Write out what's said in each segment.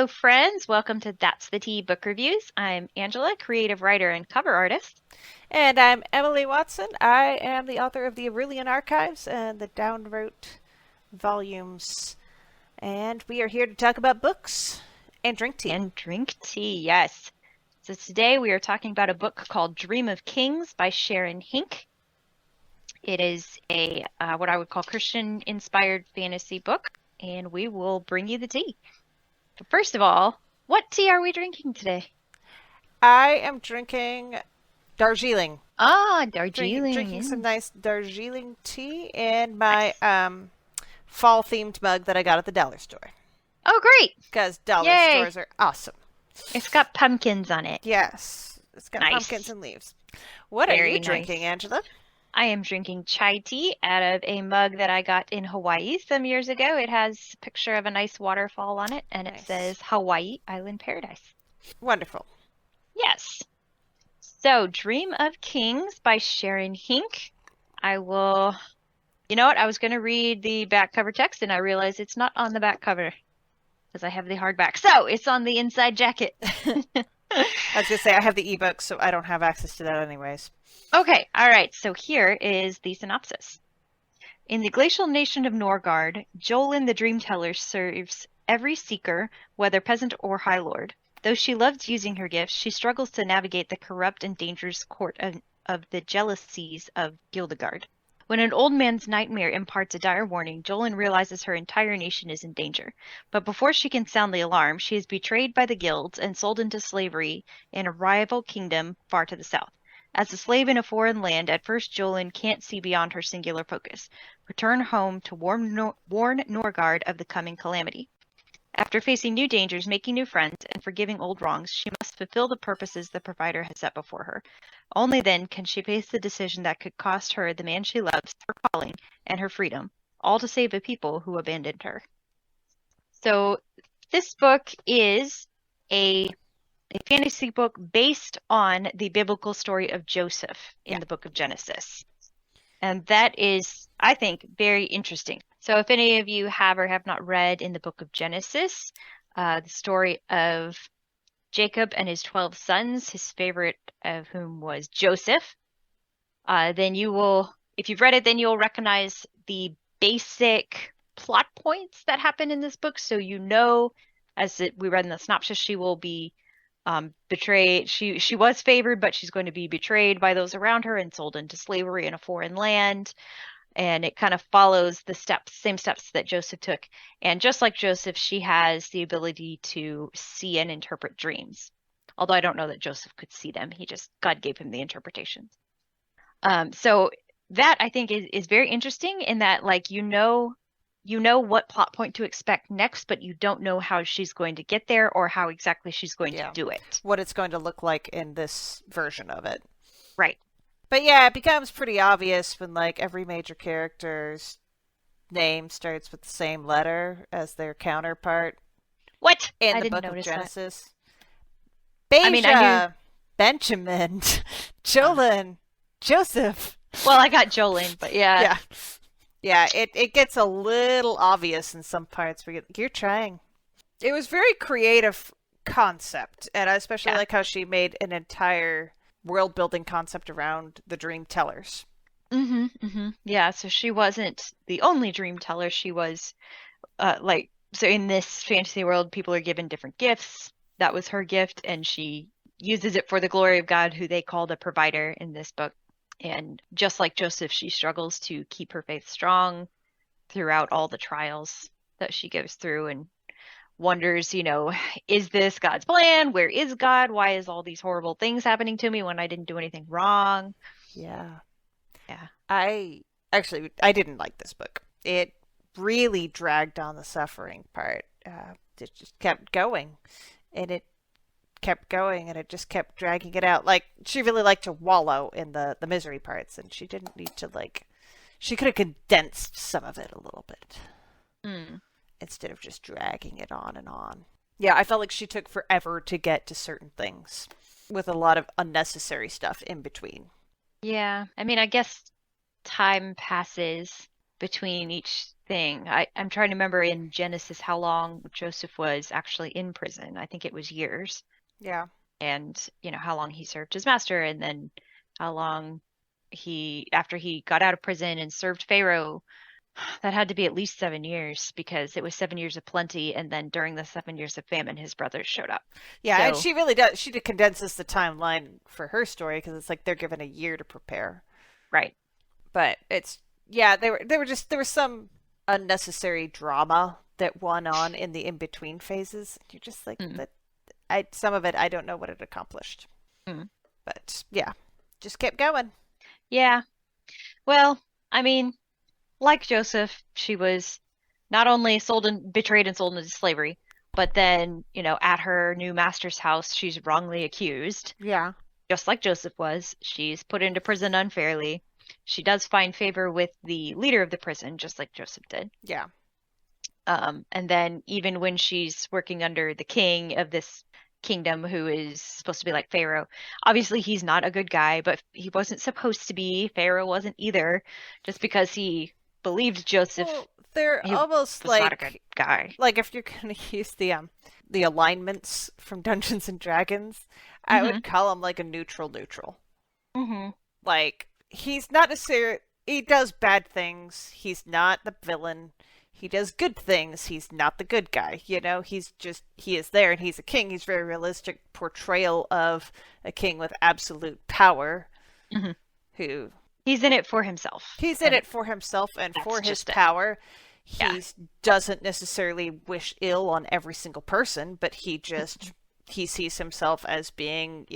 Hello, friends. Welcome to That's the Tea Book Reviews. I'm Angela, creative writer and cover artist. And I'm Emily Watson. I am the author of the Aurelian Archives and the Downwrote volumes. And we are here to talk about books and drink tea. And drink tea, yes. So today we are talking about a book called Dream of Kings by Sharon Hinck. It is a what I would call Christian-inspired fantasy book, and we will bring you the tea. But first of all, what tea are we drinking today? I am drinking Darjeeling. Ah, Drinking some Darjeeling. nice Darjeeling tea in my Nice. fall themed mug that I got at the dollar store. Oh, great. Because dollar Yay. stores are awesome. It's got pumpkins on it. Yes, it's got pumpkins Nice. and leaves. What are you Very drinking, nice. Angela? I am drinking chai tea out of a mug that I got in Hawaii some years ago. It has a picture of a nice waterfall on it, and it Nice. says Hawaii Island Paradise. Wonderful. Yes. So, Dream of Kings by Sharon Hinck. I will, you know what? I was going to read the back cover text, and I realized it's not on the back cover because I have the hardback. So, it's on the inside jacket. I was going to say, I have the ebook, so I don't have access to that anyways. Okay, all right. So, here is the synopsis. In the glacial nation of Norgard, Jolin the Dreamteller serves every seeker, whether peasant or high lord. Though she loves using her gifts, she struggles to navigate the corrupt and dangerous court of the jealousies of Gildegard. When an old man's nightmare imparts a dire warning, Jolin realizes her entire nation is in danger. But before she can sound the alarm, she is betrayed by the guilds and sold into slavery in a rival kingdom far to the south. As a slave in a foreign land, at first Jolin can't see beyond her singular focus: return home to warn Norgard of the coming calamity. After facing new dangers, making new friends, and forgiving old wrongs, she must fulfill the purposes the provider has set before her. Only then can she face the decision that could cost her the man she loves, her calling, and her freedom, all to save a people who abandoned her. So this book is a fantasy book based on the biblical story of Joseph in Yeah. the book of Genesis. And that is, I think, very interesting. So if any of you have or have not read in the book of Genesis, the story of Jacob and his 12 sons, his favorite of whom was Joseph, then you will, if you've read it, then you'll recognize the basic plot points that happen in this book. So you know, we read in the synopsis, she will be betrayed. She was favored, but she's going to be betrayed by those around her and sold into slavery in a foreign land. And it kind of follows the same steps that Joseph took. And just like Joseph, she has the ability to see and interpret dreams. Although I don't know that Joseph could see them. God gave him the interpretations. So that I think is very interesting in that, like, you know what plot point to expect next, but you don't know how she's going to get there or how exactly she's going to Yeah. do it. What it's going to look like in this version of it. Right. But yeah, it becomes pretty obvious when like every major character's name starts with the same letter as their counterpart What? in I the didn't book of notice that. Genesis. I mean, I knew. Beja, Benjamin, Jolin, Joseph. Well, I got Jolene, but yeah. Yeah. Yeah, it gets a little obvious in some parts where you're trying. It was very creative concept, and I especially Yeah. like how she made an entire world building concept around the dream tellers. Yeah, so she wasn't the only dream teller. She was so in this fantasy world, people are given different gifts. That was her gift, and she uses it for the glory of God, who they call the provider in this book. And just like Joseph, she struggles to keep her faith strong throughout all the trials that she goes through and wonders, is this God's plan? Where is God? Why is all these horrible things happening to me when I didn't do anything wrong? Yeah. Yeah. I didn't like this book. It really dragged on the suffering part. It just kept going, and it kept going, and it just kept dragging it out. Like she really liked to wallow in the misery parts, and she didn't need to like. She could have condensed some of it a little bit Mm. instead of just dragging it on and on. Yeah, I felt like she took forever to get to certain things, with a lot of unnecessary stuff in between. Yeah. I mean, I guess time passes between each thing. I'm trying to remember in Genesis how long Joseph was actually in prison. I think it was years. Yeah. And, how long he served his master and then how long after he got out of prison and served Pharaoh, that had to be at least 7 years because it was 7 years of plenty. And then during the 7 years of famine, his brothers showed up. Yeah, and So, she really does. She condenses the timeline for her story because it's like they're given a year to prepare. right. But it's yeah, there was some unnecessary drama that went on in the in between phases. You're just like Mm, that. I some of it I don't know what it accomplished, mm. but yeah, just kept going. Yeah. Well, I mean, like Joseph, she was not only sold and betrayed and sold into slavery, but then, at her new master's house, she's wrongly accused, Yeah, just like Joseph was. She's put into prison unfairly. She does find favor with the leader of the prison, just like Joseph did. yeah. And then even when she's working under the king of this kingdom, who is supposed to be like Pharaoh, obviously he's not a good guy, but he wasn't supposed to be. Pharaoh wasn't either, just because he believed Joseph, Well, they're he almost was not a good guy. like if you're gonna use the alignments from Dungeons and Dragons, I Hmm. would call him like a neutral. Hmm. Like he's not necessarily he does bad things. He's not the villain. He does good things. He's not the good guy. He is there and he's a king. He's very realistic portrayal of a king with absolute power Hmm. who He's in it for himself, he's in and it for himself and that's for his just it. power. Yeah. He doesn't necessarily wish ill on every single person, but he sees himself as being,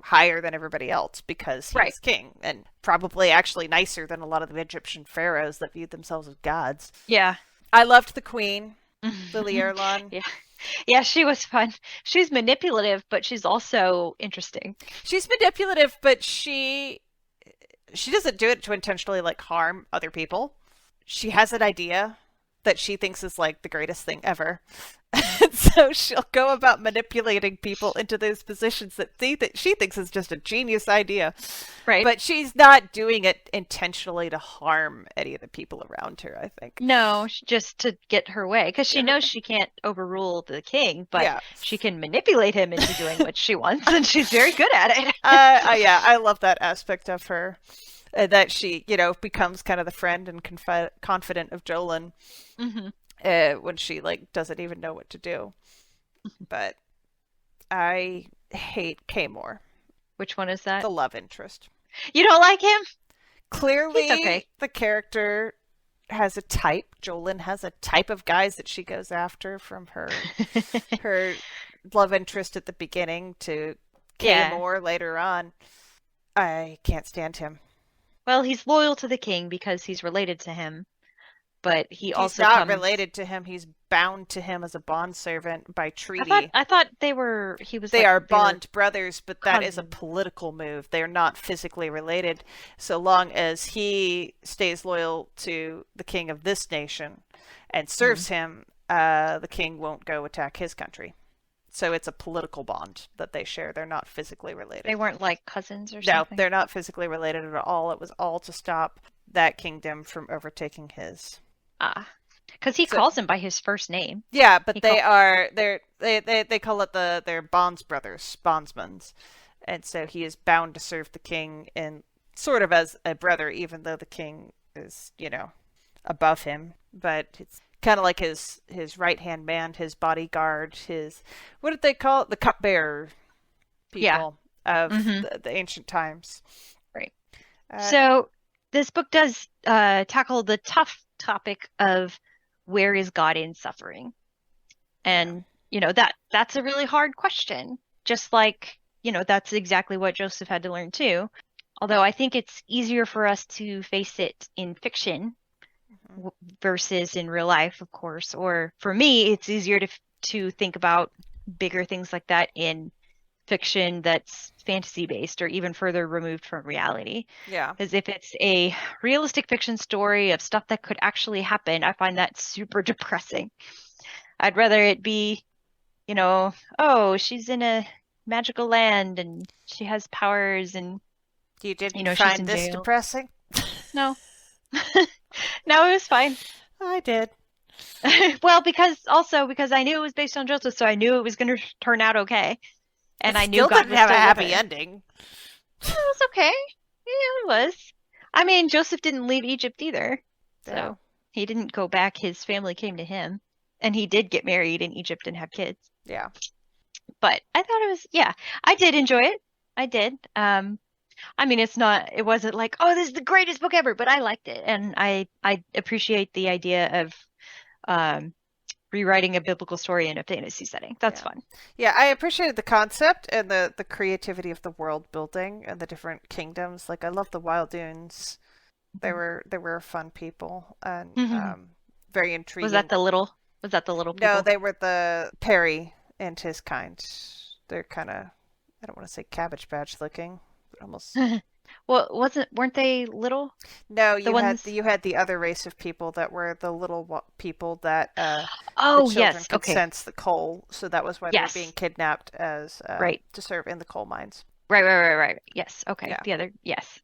higher than everybody else because Right. he's king and probably actually nicer than a lot of the Egyptian pharaohs that viewed themselves as gods. Yeah. I loved the queen, Lily Erlon. Yeah. Yeah, she was fun. She's manipulative, but she's also interesting. She's manipulative, but she doesn't do it to intentionally like harm other people. She has an idea that she thinks is like the greatest thing ever. And so she'll go about manipulating people into those positions that she thinks is just a genius idea. Right. But she's not doing it intentionally to harm any of the people around her, I think. No, just to get her way, because she Get her. knows she can't overrule the king, but Yeah. she can manipulate him into doing what she wants, and she's very good at it. Yeah, I love that aspect of her. That she, becomes kind of the friend and confident of Jolin Hmm. when she like doesn't even know what to do. But I hate Kaymore, Which one is that? the love interest. You don't like him? He's Clearly, okay. the character has a type. Jolin has a type of guys that she goes after from her love interest at the beginning to Yeah. Kaymore later on. I can't stand him. Well, he's loyal to the king because he's related to him, but he He's also not comes. related to him. He's bound to him as a bondservant by I thought treaty. I thought they were he was They like are they were bond brothers, but that is a cousins. political move. They are not physically related. So long as he stays loyal to the king of this nation and Hmm. serves him, the king won't go attack his country. So it's a political bond that they share. They're not physically They related. weren't like cousins or No, something. they're not physically related at all. It was all to stop that kingdom from overtaking his. Ah, because he So calls him by his first name. yeah, but He call. they call it they're bonds brothers, bondsmans, and so he is bound to serve the king in sort of as a brother, even though the king is above him. But it's kind of like his right hand man, his bodyguard, his what did they call it? The cupbearer Yeah. people of Hmm. the ancient times. Right. Uh, So this book does tackle the tough topic of where is God in suffering? yeah, And that's a really hard question. Just like, that's exactly what Joseph had to learn too. Although I think it's easier for us to face it in fiction hmm versus in real life, of course. Or for me, it's easier to think about bigger things like that in fiction that's fantasy based or even further removed from reality. yeah. Because if it's a realistic fiction story of stuff that could actually happen, I find that super depressing. I'd rather it be, oh, she's in a magical land and she has powers and, You didn't she's find in this jail. depressing? No, no, it was fine. I did. Well, because I knew it was based on Joseph, so I knew it was going to turn out okay, It and I knew still God didn't was have a still with happy her. ending. It was okay. Yeah, it was. I mean, Joseph didn't leave Egypt either, Yeah. so he didn't go back. His family came to him, and he did get married in Egypt and have kids. Yeah. But I thought it was, yeah, I did enjoy it. I did. I mean, it wasn't like, oh, this is the greatest book ever, but I liked it, and I appreciate the idea of um, rewriting a biblical story in a fantasy setting. That's Yeah. fun. Yeah, I appreciated the concept and the creativity of the world building and the different kingdoms. Like I love the Wild Dunes. They were fun people and very Was that intriguing. the little, was that the little No, people? they were the Perry and his kind. They're kind of, I don't want to say Cabbage Patch looking, but almost. Well, weren't they little? No, The you had ones? the other race of people that were the little people that the Oh, children yes. could Okay. sense the coal, so that was why they were being Yes. kidnapped as Right. to serve in the coal mines. Right. Yes. Okay. Yeah, The other, yes.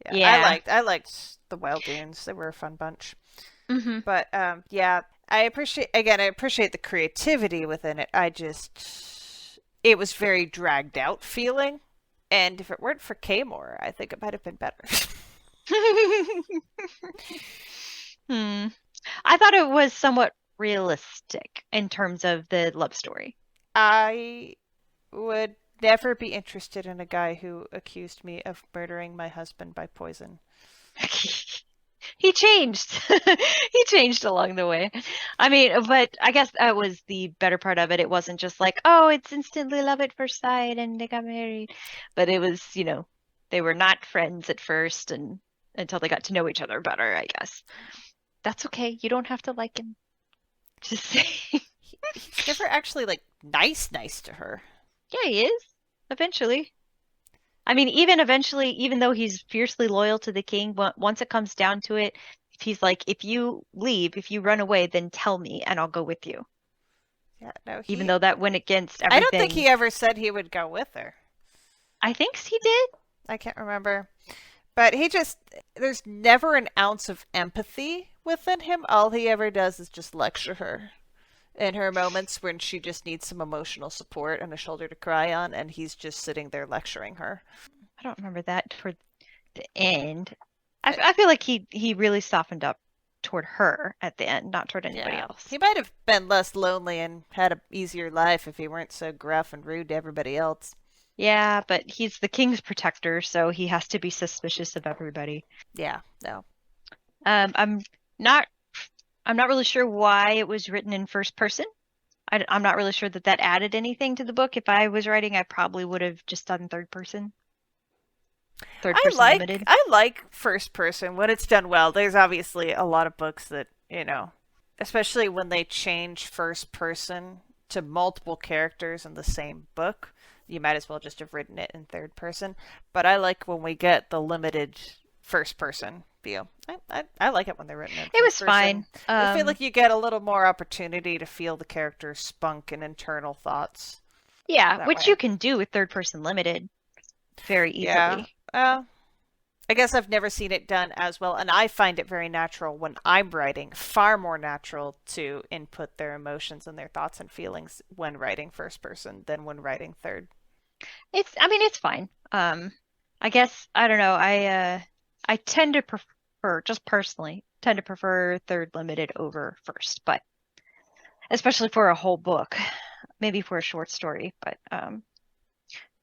yeah, Yeah. I liked the Wild Dunes. They were a fun bunch. Hmm. But yeah, I appreciate the creativity within it. I just it was very dragged out feeling, and if it weren't for Kaymore, I think it might have been better. Hmm. I thought it was somewhat realistic in terms of the love story. I would never be interested in a guy who accused me of murdering my husband by poison. He changed. He changed along the way. I mean, but I guess that was the better part of it. It wasn't just like, oh, it's instantly love at first sight and they got married. But it was, they were not friends at first and until they got to know each other better, I guess. That's okay. You don't have to like him. Just say, He's never actually like nice to her. yeah, he is. Eventually. I mean, even eventually, even though he's fiercely loyal to the king, once it comes down to it, he's like, if you leave, if you run away, then tell me and I'll go with you. Yeah, no, Even he. though that went against I don't think everything. he ever said he would go with her. I think he did. I can't remember. But he just, there's never an ounce of empathy within him. All he ever does is just lecture her in her moments when she just needs some emotional support and a shoulder to cry on, and he's just sitting there lecturing her. I don't remember that toward the end. I, Uh, I feel like he really softened up toward her at the end, not toward anybody yeah. else. He might have been less lonely and had an easier life if he weren't so gruff and rude to everybody else. Yeah, but he's the king's protector, so he has to be suspicious of everybody. Yeah, no. Um, I'm not I'm not really sure why it was written in first person. I'm not really sure that that added anything to the book. If I was writing, I probably would have just done third person limited. I like first person when it's done well. There's obviously a lot of books that, especially when they change first person to multiple characters in the same book, you might as well just have written it in third person. But I like when we get the limited first person view. I like it when they're written in It first was person. fine. I feel like you get a little more opportunity to feel the character's spunk and internal thoughts Yeah, that which way. you can do with third person limited very Yeah. easily. I guess I've never seen it done as well, and I find it very natural when I'm writing, far more natural to input their emotions and their thoughts and feelings when writing first person than when writing third. I mean, it's fine. I guess I don't know. I tend to prefer, just personally, tend to prefer third limited over first, but especially for a whole book, maybe for a short story, but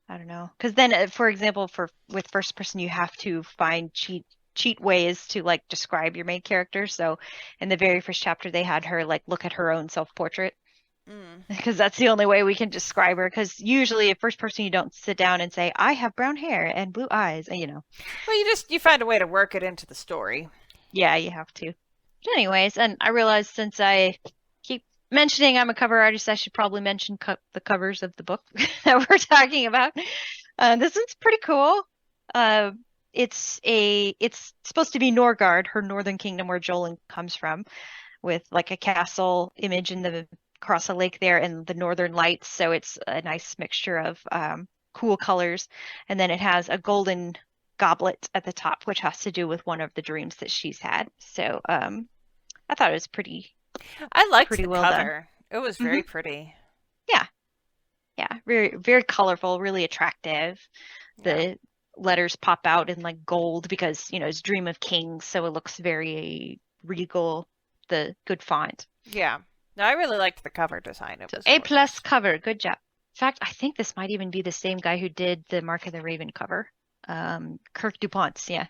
I don't know. Because then, for example, for with first person, you have to find cheat ways to like describe your main character. So in the very first chapter, they had her like look at her own self-portrait Mm. because that's the only way we can describe her. Because usually, at first person, you don't sit down and say, "I have brown hair and blue eyes," Well, you find a way to work it into the story. Yeah, you have to. But anyways, and I realized since I keep mentioning I'm a cover artist, I should probably mention the covers of the book that we're talking about. This one's pretty cool. Uh, it's supposed to be Norgard, her northern kingdom where Jolin comes from, with like a castle image in the across a lake there and the northern lights. So it's a nice mixture of cool colors. And then it has a golden goblet at the top, which has to do with one of the dreams that she's had. So I thought it was pretty I liked pretty the well done. cover. It was Hmm. very pretty. Yeah, yeah, very very colorful, really attractive. Yeah. The letters pop out in like gold because it's Dream of Kings, so it looks very regal. The good font. Yeah. No, I really liked the cover design. It So was A plus gorgeous. cover, good job. In fact, I think this might even be the same guy who did the Mark of the Raven cover. Kirk DuPont's, yeah.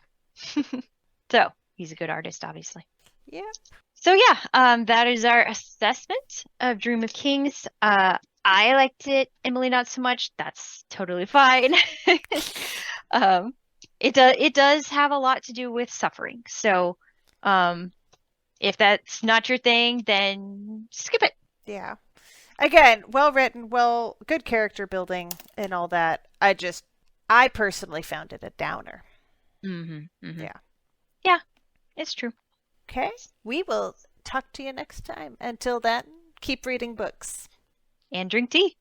So he's a good artist, obviously. Yeah. So yeah, that is our assessment of Dream of Kings. I liked it. Emily, not so much. That's totally fine. Um, it does have a lot to do with suffering. So, um, if that's not your thing, then skip it. Yeah. Again, well written, good character building and all that. I personally found it a downer. Mm-hmm. Yeah. Yeah, it's true. Okay. We will talk to you next time. Until then, keep reading books. And drink tea.